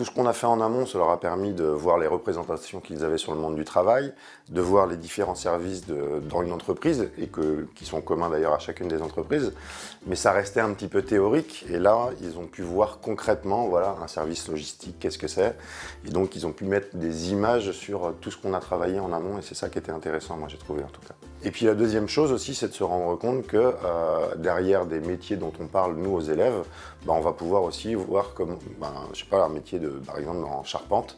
tout ce qu'on a fait en amont, ça leur a permis de voir les représentations qu'ils avaient sur le monde du travail, de voir les différents services dans une entreprise, qui sont communs d'ailleurs à chacune des entreprises. Mais ça restait un petit peu théorique, et là, ils ont pu voir concrètement, voilà, un service logistique, qu'est-ce que c'est. Et donc, ils ont pu mettre des images sur tout ce qu'on a travaillé en amont, et c'est ça qui était intéressant, moi j'ai trouvé en tout cas. Et puis la deuxième chose aussi, c'est de se rendre compte que derrière des métiers dont on parle, nous, aux élèves, on va pouvoir aussi voir comme, je sais pas, un métier par exemple en charpente,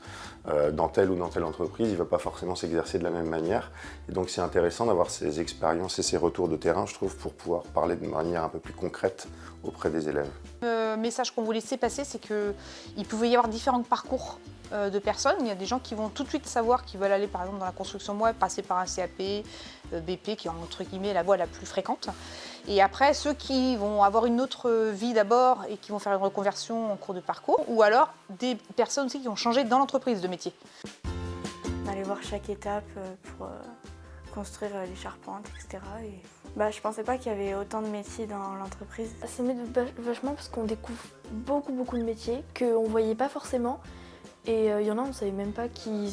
dans telle ou dans telle entreprise, il ne va pas forcément s'exercer de la même manière. Et donc c'est intéressant d'avoir ces expériences et ces retours de terrain, je trouve, pour pouvoir parler de manière un peu plus concrète auprès des élèves. Le message qu'on voulait laisser passer, c'est qu'il pouvait y avoir différents parcours de personnes. Il y a des gens qui vont tout de suite savoir qu'ils veulent aller par exemple dans la construction web, passer par un CAP, BP, qui est entre guillemets la voie la plus fréquente. Et après, ceux qui vont avoir une autre vie d'abord et qui vont faire une reconversion en cours de parcours, ou alors des personnes aussi qui ont changé dans l'entreprise de métier. Aller voir chaque étape pour construire les charpentes, etc. Et je pensais pas qu'il y avait autant de métiers dans l'entreprise. Ça m'aide vachement parce qu'on découvre beaucoup de métiers qu'on voyait pas forcément. Et il y en a, on ne savait même pas qu'ils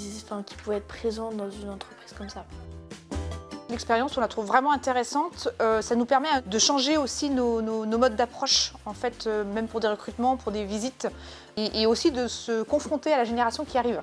pouvaient être présents dans une entreprise comme ça. L'expérience, on la trouve vraiment intéressante. Ça nous permet de changer aussi nos modes d'approche, en fait, même pour des recrutements, pour des visites, et aussi de se confronter à la génération qui arrive.